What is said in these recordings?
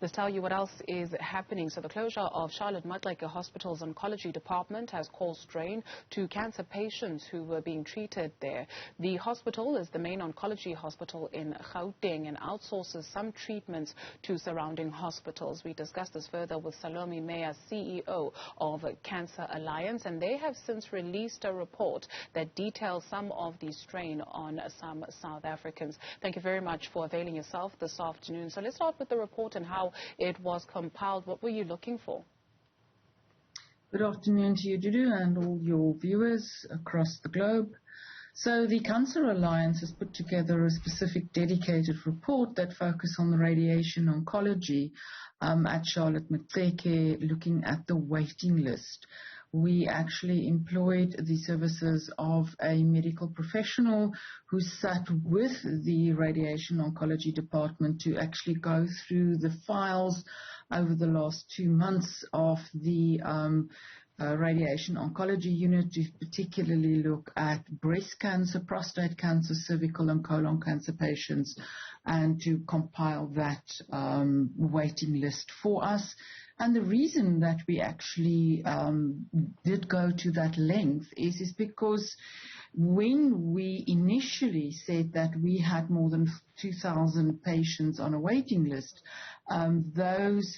Let's tell you what else is happening. So the closure of Charlotte Maxeke Hospital's oncology department has caused strain to cancer patients who were being treated there. The hospital is the main oncology hospital in Gauteng and outsources some treatments to surrounding hospitals. We discussed this further with Salome Meyer, CEO of Cancer Alliance, and they have since released a report that details some of the strain on some South Africans. Thank you very much for availing yourself this afternoon. So let's start with the report and how it was compiled. What were you looking for? Good afternoon to you, Dudu, and all your viewers across the globe. So the Cancer Alliance has put together a specific dedicated report that focuses on the radiation oncology at Charlotte Maxeke, looking at the waiting list. We actually employed the services of a medical professional who sat with the radiation oncology department to actually go through the files over the last 2 months of the radiation oncology unit, to particularly look at breast cancer, prostate cancer, cervical and colon cancer patients, and to compile that waiting list for us. And the reason that we actually did go to that length is because when we initially said that we had more than 2,000 patients on a waiting list, those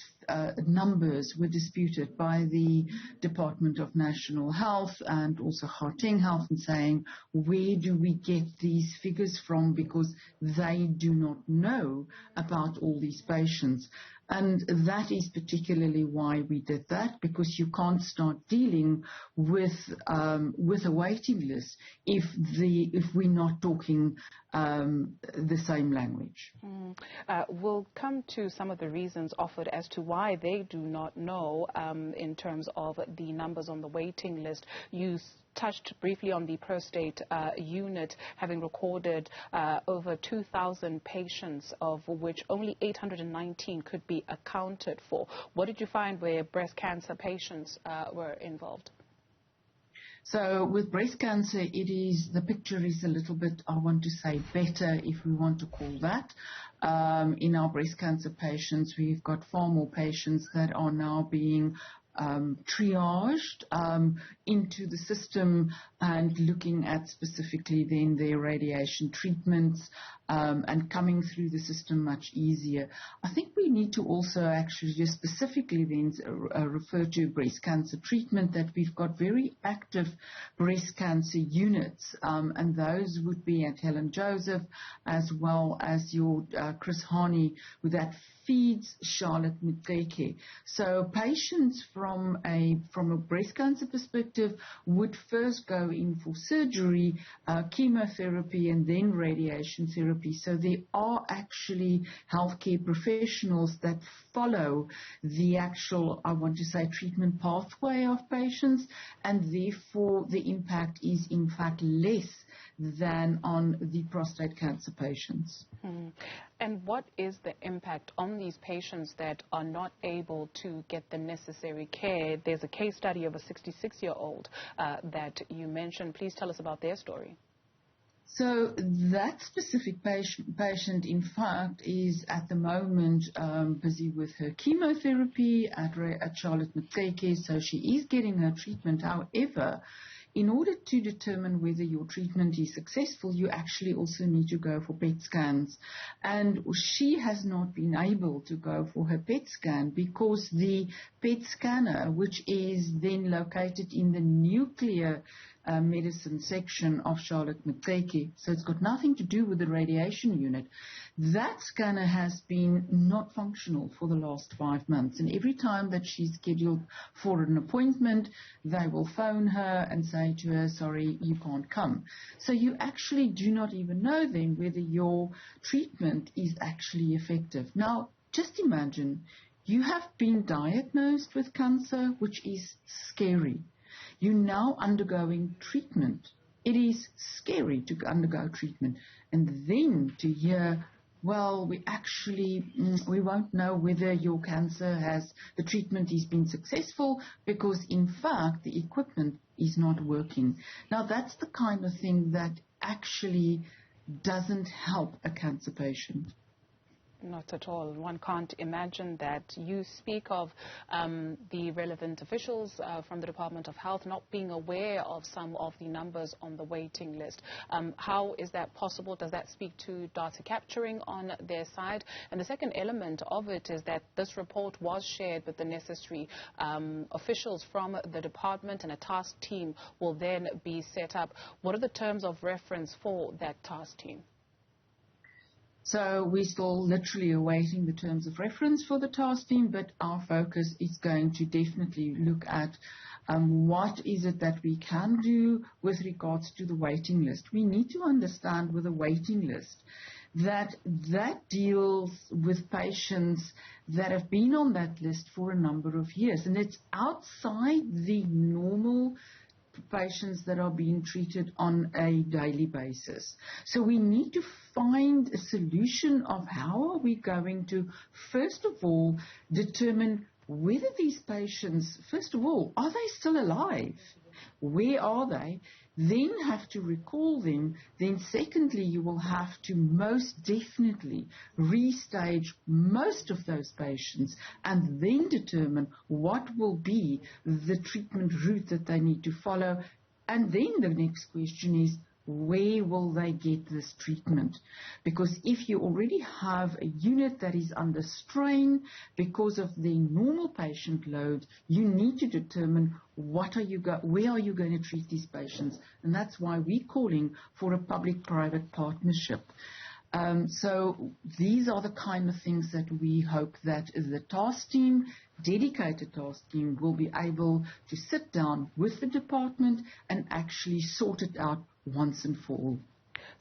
numbers were disputed by the Department of National Health and also Gauteng Health, and saying, where do we get these figures from, because they do not know about all these patients. And that is particularly why we did that, because you can't start dealing with a waiting list if we're not talking the same language. We'll come to some of the reasons offered as to why they do not know in terms of the numbers on the waiting list. You touched briefly on the prostate unit having recorded over 2,000 patients, of which only 819 could be accounted for. What did you find where breast cancer patients were involved? So with breast cancer, the picture is a little bit, I want to say, better, if we want to call that. In our breast cancer patients, we've got far more patients that are now being triaged into the system and looking at specifically then their radiation treatments and coming through the system much easier. I think we need to also actually just specifically then refer to breast cancer treatment, that we've got very active breast cancer units, and those would be at Helen Joseph, as well as your Chris Hani, with that feeds Charlotte Maxeke. So patients from a breast cancer perspective would first go in for surgery, chemotherapy, and then radiation therapy. So there are actually healthcare professionals that follow the actual, I want to say, treatment pathway of patients, and therefore the impact is in fact less than on the prostate cancer patients. And what is the impact on these patients that are not able to get the necessary care? There's a case study of a 66-year-old that you mentioned. Please tell us about their story. So that specific patient, in fact, is at the moment busy with her chemotherapy at Charlotte Maxeke, so she is getting her treatment. However, in order to determine whether your treatment is successful, you actually also need to go for PET scans. And she has not been able to go for her PET scan because the PET scanner, which is then located in the nuclear medicine section of Charlotte Maxeke, so it's got nothing to do with the radiation unit, that scanner has been not functional for the last 5 months. And every time that she's scheduled for an appointment, they will phone her and say to her, sorry, you can't come. So you actually do not even know then whether your treatment is actually effective. Now, just imagine you have been diagnosed with cancer, which is scary. You're now undergoing treatment. It is scary to undergo treatment. And then to hear, well, we won't know whether your cancer the treatment has been successful because, in fact, the equipment is not working. Now, that's the kind of thing that actually doesn't help a cancer patient. Not at all. One can't imagine that. You speak of the relevant officials from the Department of Health not being aware of some of the numbers on the waiting list. How is that possible? Does that speak to data capturing on their side? And the second element of it is that this report was shared with the necessary officials from the department, and a task team will then be set up. What are the terms of reference for that task team? So we're still literally awaiting the terms of reference for the task team, but our focus is going to definitely look at what is it that we can do with regards to the waiting list. We need to understand with a waiting list that deals with patients that have been on that list for a number of years, and it's outside the normal patients that are being treated on a daily basis. So we need to find a solution of how are we going to, first of all, determine whether these patients, first of all, are they still alive? Where are they? Then have to recall them. Then secondly, you will have to most definitely restage most of those patients and then determine what will be the treatment route that they need to follow. And then the next question is, where will they get this treatment? Because if you already have a unit that is under strain because of the normal patient load, you need to determine where are you going to treat these patients. And that's why we're calling for a public-private partnership. So these are the kind of things that we hope that the task team, dedicated task team, will be able to sit down with the department and actually sort it out once and for all.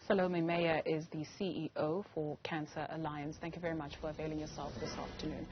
Salome Meyer is the CEO for Cancer Alliance. Thank you very much for availing yourself this afternoon.